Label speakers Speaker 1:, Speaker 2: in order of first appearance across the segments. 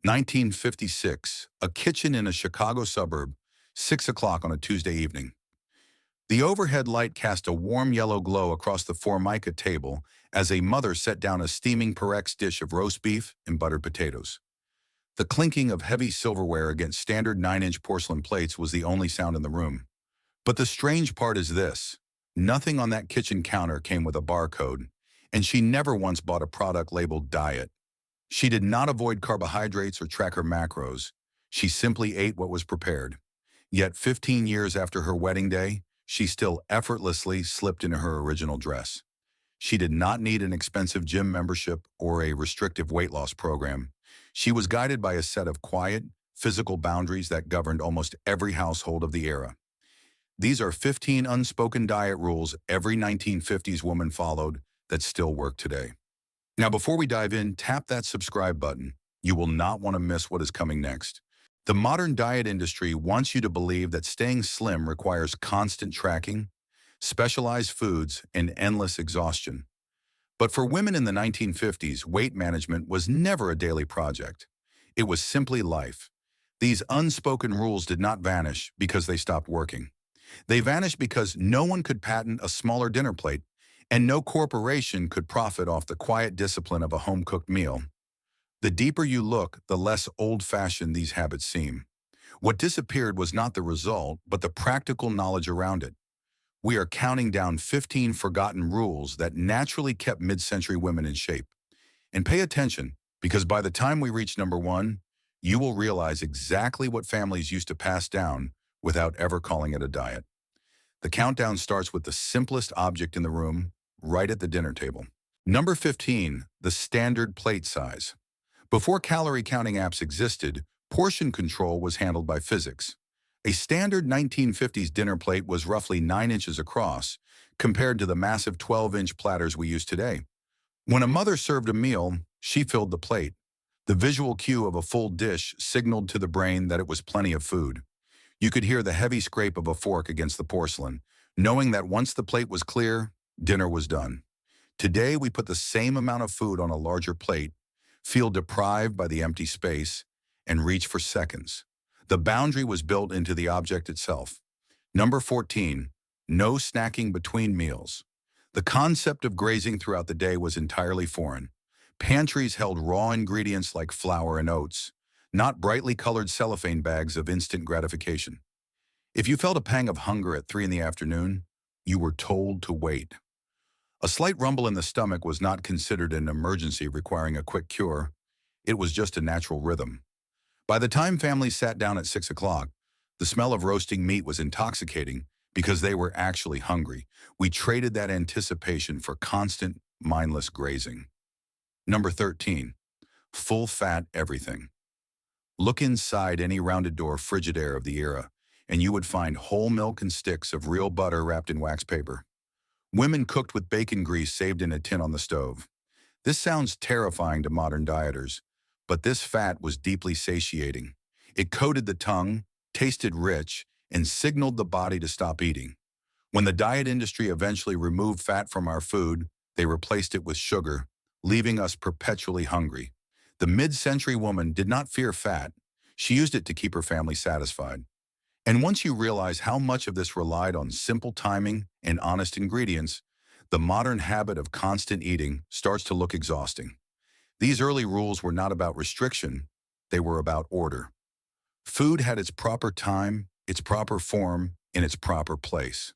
Speaker 1: 1956, a kitchen in a Chicago suburb, 6 o'clock on a Tuesday evening. The overhead light cast a warm yellow glow across the formica table as a mother set down a steaming Pyrex dish of roast beef and buttered potatoes. The clinking of heavy silverware against standard 9-inch porcelain plates was the only sound in the room. But the strange part is this: nothing on that kitchen counter came with a barcode, and she never once bought a product labeled diet. She did not avoid carbohydrates or track her macros. She simply ate what was prepared. Yet 15 years after her wedding day, she still effortlessly slipped into her original dress. She did not need an expensive gym membership or a restrictive weight loss program. She was guided by a set of quiet, physical boundaries that governed almost every household of the era. These are 15 unspoken diet rules every 1950s woman followed that still work today. Now, before we dive in, tap that subscribe button. You will not want to miss what is coming next. The modern diet industry wants you to believe that staying slim requires constant tracking, specialized foods, and endless exhaustion. But for women in the 1950s, weight management was never a daily project. It was simply life. These unspoken rules did not vanish because they stopped working. They vanished because no one could patent a smaller dinner plate, and no corporation could profit off the quiet discipline of a home-cooked meal. The deeper you look, the less old-fashioned these habits seem. What disappeared was not the result, but the practical knowledge around it. We are counting down 15 forgotten rules that naturally kept mid-century women in shape. And pay attention, because by the time we reach number 1, you will realize exactly what families used to pass down without ever calling it a diet. The countdown starts with the simplest object in the room, right at the dinner table. Number 15, the standard plate size. Before calorie counting apps existed, portion control was handled by physics. A standard 1950s dinner plate was roughly 9 inches across, compared to the massive 12-inch platters we use today. When a mother served a meal, she filled the plate. The visual cue of a full dish signaled to the brain that it was plenty of food. You could hear the heavy scrape of a fork against the porcelain, knowing that once the plate was clear, dinner was done. Today, we put the same amount of food on a larger plate, feel deprived by the empty space, and reach for seconds. The boundary was built into the object itself. Number 14, no snacking between meals. The concept of grazing throughout the day was entirely foreign. Pantries held raw ingredients like flour and oats, not brightly colored cellophane bags of instant gratification. If you felt a pang of hunger at 3 in the afternoon, you were told to wait. A slight rumble in the stomach was not considered an emergency requiring a quick cure. It was just a natural rhythm. By the time families sat down at 6 o'clock, the smell of roasting meat was intoxicating because they were actually hungry. We traded that anticipation for constant, mindless grazing. Number 13, full-fat everything. Look inside any rounded door Frigidaire of the era, and you would find whole milk and sticks of real butter wrapped in wax paper. Women cooked with bacon grease saved in a tin on the stove. This sounds terrifying to modern dieters, but this fat was deeply satiating. It coated the tongue, tasted rich, and signaled the body to stop eating. When the diet industry eventually removed fat from our food, they replaced it with sugar, leaving us perpetually hungry. The mid-century woman did not fear fat. She used it to keep her family satisfied. And once you realize how much of this relied on simple timing and honest ingredients, the modern habit of constant eating starts to look exhausting. These early rules were not about restriction, they were about order. Food had its proper time, its proper form, and its proper place.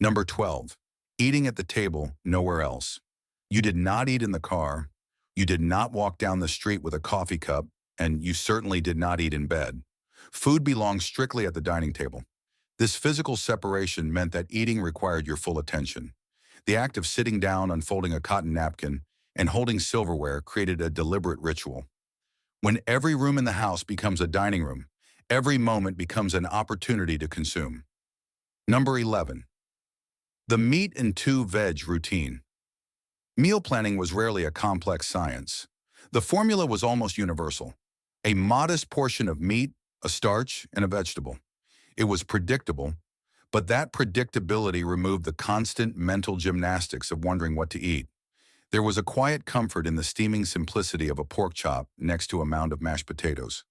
Speaker 1: Number 12, eating at the table, nowhere else. You did not eat in the car, you did not walk down the street with a coffee cup, and you certainly did not eat in bed. Food belonged strictly at the dining table. This physical separation meant that eating required your full attention. The act of sitting down, unfolding a cotton napkin, and holding silverware created a deliberate ritual. When every room in the house becomes a dining room, every moment becomes an opportunity to consume. Number 11, the meat and 2 veg routine. Meal planning was rarely a complex science. The formula was almost universal. A modest portion of meat, a starch, and a vegetable. It was predictable, but that predictability removed the constant mental gymnastics of wondering what to eat. There was a quiet comfort in the steaming simplicity of a pork chop next to a mound of mashed potatoes.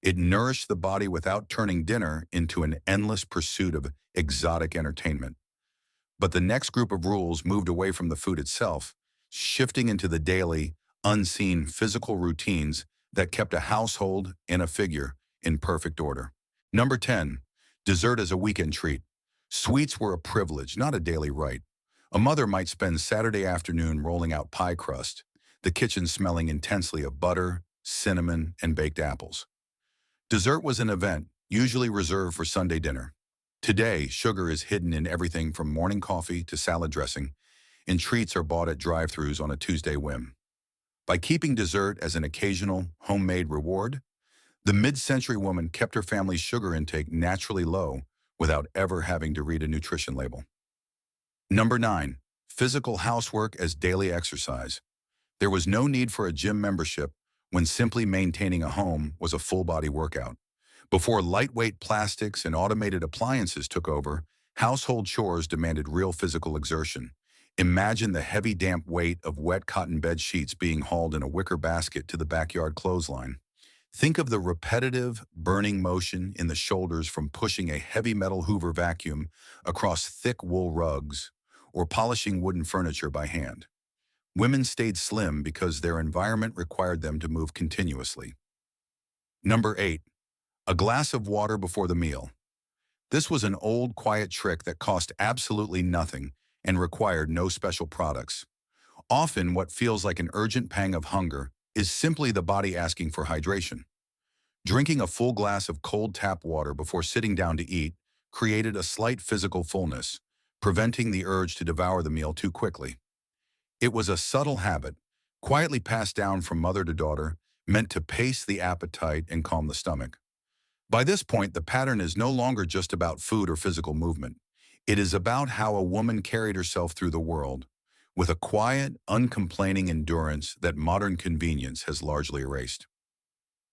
Speaker 1: It nourished the body without turning dinner into an endless pursuit of exotic entertainment. But the next group of rules moved away from the food itself, shifting into the daily, unseen physical routines that kept a household and a figure in perfect order. Number 10, dessert as a weekend treat. Sweets were a privilege, not a daily rite. A mother might spend Saturday afternoon rolling out pie crust, the kitchen smelling intensely of butter, cinnamon, and baked apples. Dessert was an event, usually reserved for Sunday dinner. Today, sugar is hidden in everything from morning coffee to salad dressing, and treats are bought at drive-thrus on a Tuesday whim. By keeping dessert as an occasional, homemade reward, the mid-century woman kept her family's sugar intake naturally low without ever having to read a nutrition label. Number 9, physical housework as daily exercise. There was no need for a gym membership when simply maintaining a home was a full-body workout. Before lightweight plastics and automated appliances took over, household chores demanded real physical exertion. Imagine the heavy damp weight of wet cotton bed sheets being hauled in a wicker basket to the backyard clothesline. Think of the repetitive, burning motion in the shoulders from pushing a heavy metal Hoover vacuum across thick wool rugs or polishing wooden furniture by hand. Women stayed slim because their environment required them to move continuously. Number 8, a glass of water before the meal. This was an old, quiet trick that cost absolutely nothing and required no special products. Often, what feels like an urgent pang of hunger is simply the body asking for hydration. Drinking a full glass of cold tap water before sitting down to eat created a slight physical fullness, preventing the urge to devour the meal too quickly. It was a subtle habit, quietly passed down from mother to daughter, meant to pace the appetite and calm the stomach. By this point, the pattern is no longer just about food or physical movement. It is about how a woman carried herself through the world, with a quiet, uncomplaining endurance that modern convenience has largely erased.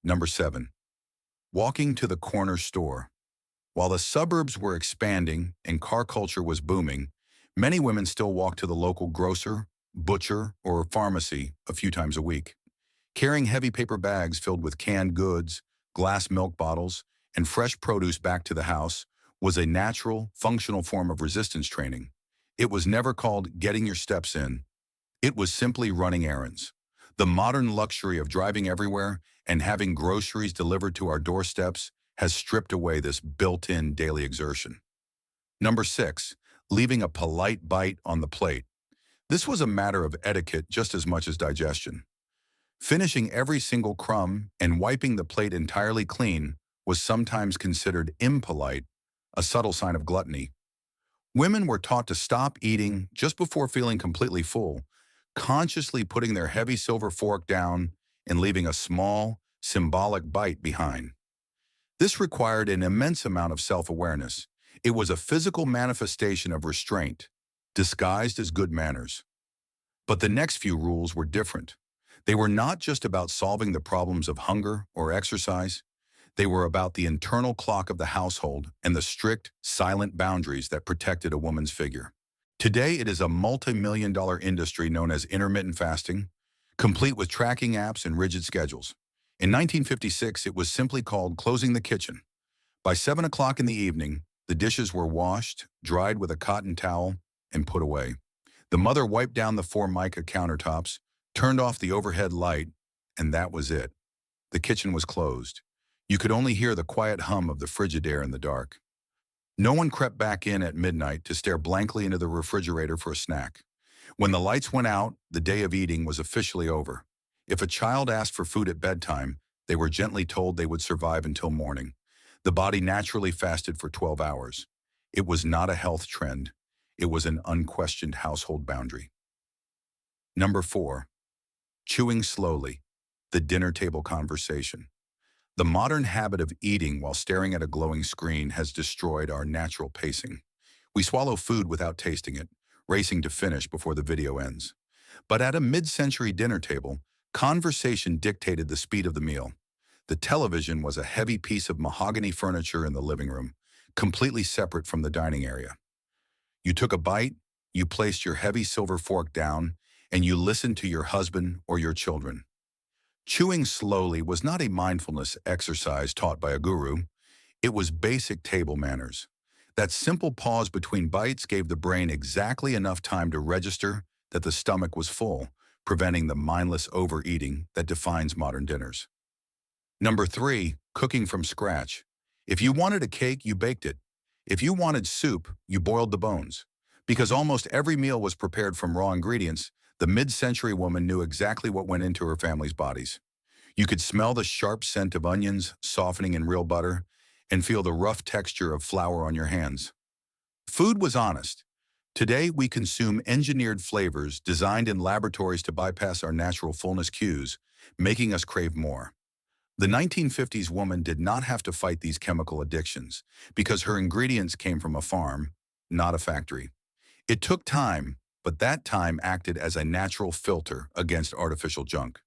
Speaker 1: Number 7, walking to the corner store. While the suburbs were expanding and car culture was booming, many women still walked to the local grocer, butcher, or pharmacy a few times a week. Carrying heavy paper bags filled with canned goods, glass milk bottles, and fresh produce back to the house was a natural, functional form of resistance training. It was never called getting your steps in. It was simply running errands. The modern luxury of driving everywhere and having groceries delivered to our doorsteps has stripped away this built-in daily exertion. Number 6, leaving a polite bite on the plate. This was a matter of etiquette just as much as digestion. Finishing every single crumb and wiping the plate entirely clean was sometimes considered impolite, a subtle sign of gluttony. Women were taught to stop eating just before feeling completely full, consciously putting their heavy silver fork down and leaving a small, symbolic bite behind. This required an immense amount of self-awareness. It was a physical manifestation of restraint, disguised as good manners. But the next few rules were different. They were not just about solving the problems of hunger or exercise. They were about the internal clock of the household and the strict, silent boundaries that protected a woman's figure. Today, it is a multi-million-dollar industry known as intermittent fasting, complete with tracking apps and rigid schedules. In 1956, it was simply called closing the kitchen. By 7 o'clock in the evening, the dishes were washed, dried with a cotton towel, and put away. The mother wiped down the Formica countertops, turned off the overhead light, and that was it. The kitchen was closed. You could only hear the quiet hum of the Frigidaire in the dark. No one crept back in at midnight to stare blankly into the refrigerator for a snack. When the lights went out, the day of eating was officially over. If a child asked for food at bedtime, they were gently told they would survive until morning. The body naturally fasted for 12 hours. It was not a health trend. It was an unquestioned household boundary. Number 4, chewing slowly, the dinner table conversation. The modern habit of eating while staring at a glowing screen has destroyed our natural pacing. We swallow food without tasting it, racing to finish before the video ends. But at a mid-century dinner table, conversation dictated the speed of the meal. The television was a heavy piece of mahogany furniture in the living room, completely separate from the dining area. You took a bite, you placed your heavy silver fork down, and you listened to your husband or your children. Chewing slowly was not a mindfulness exercise taught by a guru. It was basic table manners. That simple pause between bites gave the brain exactly enough time to register that the stomach was full, preventing the mindless overeating that defines modern dinners. Number 3, cooking from scratch. If you wanted a cake, you baked it. If you wanted soup, you boiled the bones. Because almost every meal was prepared from raw ingredients, the mid-century woman knew exactly what went into her family's bodies. You could smell the sharp scent of onions softening in real butter and feel the rough texture of flour on your hands. Food was honest. Today, we consume engineered flavors designed in laboratories to bypass our natural fullness cues, making us crave more. The 1950s woman did not have to fight these chemical addictions because her ingredients came from a farm, not a factory. It took time, but that time acted as a natural filter against artificial junk.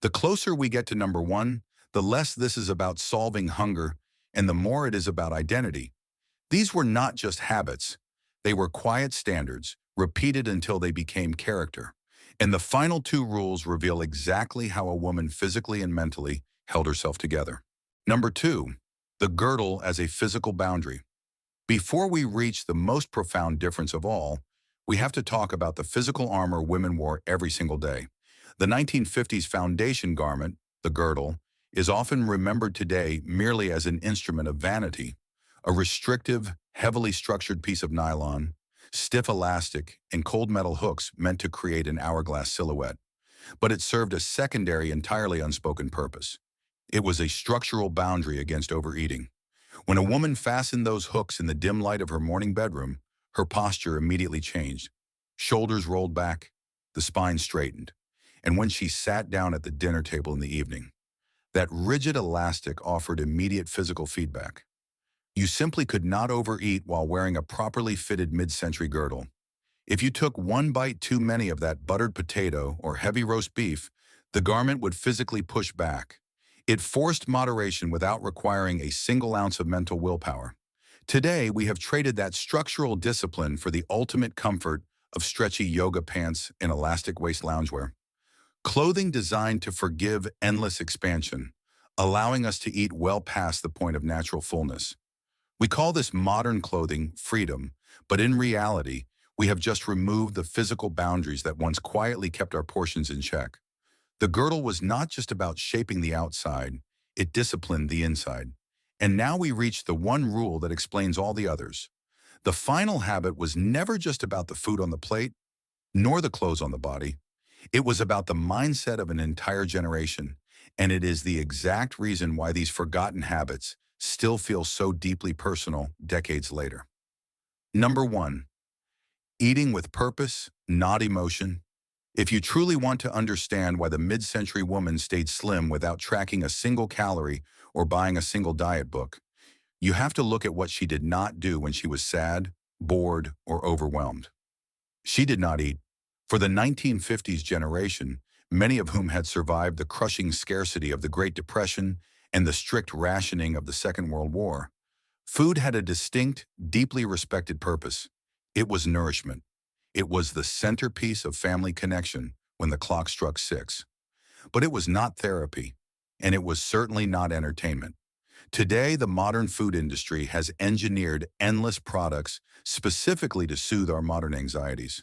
Speaker 1: The closer we get to number 1, the less this is about solving hunger and the more it is about identity. These were not just habits. They were quiet standards, repeated until they became character. And the final 2 rules reveal exactly how a woman physically and mentally held herself together. Number 2, the girdle as a physical boundary. Before we reach the most profound difference of all, we have to talk about the physical armor women wore every single day. The 1950s foundation garment, the girdle, is often remembered today merely as an instrument of vanity, a restrictive, heavily structured piece of nylon, stiff elastic, and cold metal hooks meant to create an hourglass silhouette. But it served a secondary, entirely unspoken purpose. It was a structural boundary against overeating. When a woman fastened those hooks in the dim light of her morning bedroom, her posture immediately changed. Shoulders rolled back, the spine straightened. And when she sat down at the dinner table in the evening, that rigid elastic offered immediate physical feedback. You simply could not overeat while wearing a properly fitted mid-century girdle. If you took one bite too many of that buttered potato or heavy roast beef, the garment would physically push back. It forced moderation without requiring a single ounce of mental willpower. Today, we have traded that structural discipline for the ultimate comfort of stretchy yoga pants and elastic waist loungewear. Clothing designed to forgive endless expansion, allowing us to eat well past the point of natural fullness. We call this modern clothing freedom, but in reality, we have just removed the physical boundaries that once quietly kept our portions in check. The girdle was not just about shaping the outside, it disciplined the inside. And now we reach the one rule that explains all the others. The final habit was never just about the food on the plate, nor the clothes on the body. It was about the mindset of an entire generation, and it is the exact reason why these forgotten habits still feel so deeply personal decades later. Number 1, eating with purpose, not emotion. If you truly want to understand why the mid-century woman stayed slim without tracking a single calorie or buying a single diet book, you have to look at what she did not do when she was sad, bored, or overwhelmed. She did not eat. For the 1950s generation, many of whom had survived the crushing scarcity of the Great Depression and the strict rationing of the Second World War, food had a distinct, deeply respected purpose. It was nourishment. It was the centerpiece of family connection when the clock struck 6. But it was not therapy, and it was certainly not entertainment. Today, the modern food industry has engineered endless products specifically to soothe our modern anxieties.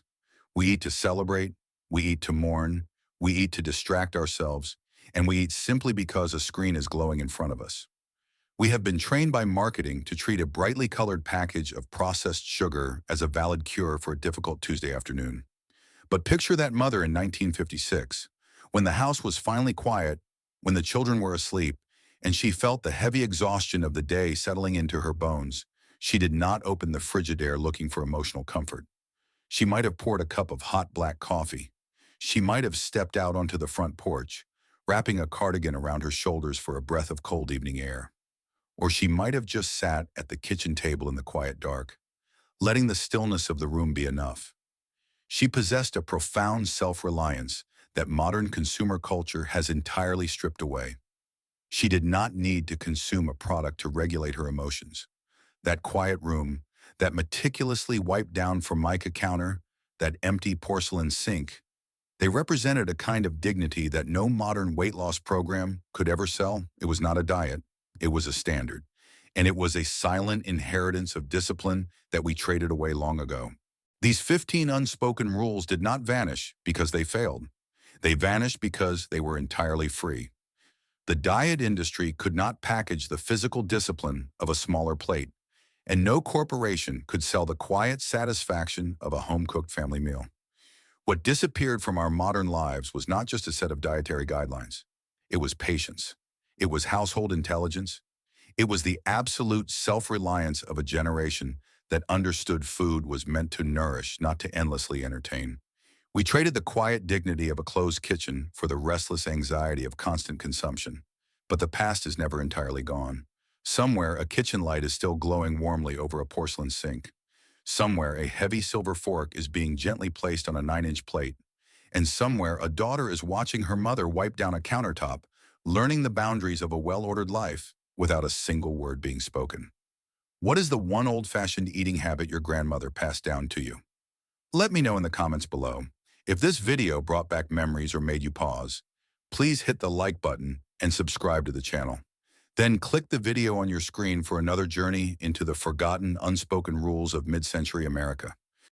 Speaker 1: We eat to celebrate, we eat to mourn, we eat to distract ourselves, and we eat simply because a screen is glowing in front of us. We have been trained by marketing to treat a brightly colored package of processed sugar as a valid cure for a difficult Tuesday afternoon. But picture that mother in 1956, when the house was finally quiet, when the children were asleep, and she felt the heavy exhaustion of the day settling into her bones. She did not open the Frigidaire looking for emotional comfort. She might have poured a cup of hot black coffee. She might have stepped out onto the front porch, wrapping a cardigan around her shoulders for a breath of cold evening air. Or she might have just sat at the kitchen table in the quiet dark, letting the stillness of the room be enough. She possessed a profound self-reliance that modern consumer culture has entirely stripped away. She did not need to consume a product to regulate her emotions. That quiet room, that meticulously wiped down Formica counter, that empty porcelain sink, They represented a kind of dignity that no modern weight loss program could ever sell. It was not a diet, it was a standard. And it was a silent inheritance of discipline that we traded away long ago. These 15 unspoken rules did not vanish because they failed. They vanished because they were entirely free. The diet industry could not package the physical discipline of a smaller plate, and no corporation could sell the quiet satisfaction of a home-cooked family meal. What disappeared from our modern lives was not just a set of dietary guidelines. It was patience. It was household intelligence. It was the absolute self-reliance of a generation that understood food was meant to nourish, not to endlessly entertain. We traded the quiet dignity of a closed kitchen for the restless anxiety of constant consumption. But the past is never entirely gone. Somewhere, a kitchen light is still glowing warmly over a porcelain sink. Somewhere, a heavy silver fork is being gently placed on a 9-inch plate. And somewhere, a daughter is watching her mother wipe down a countertop, learning the boundaries of a well-ordered life without a single word being spoken. What is the one old-fashioned eating habit your grandmother passed down to you? Let me know in the comments below. If this video brought back memories or made you pause, please hit the like button and subscribe to the channel. Then click the video on your screen for another journey into the forgotten, unspoken rules of mid-century America.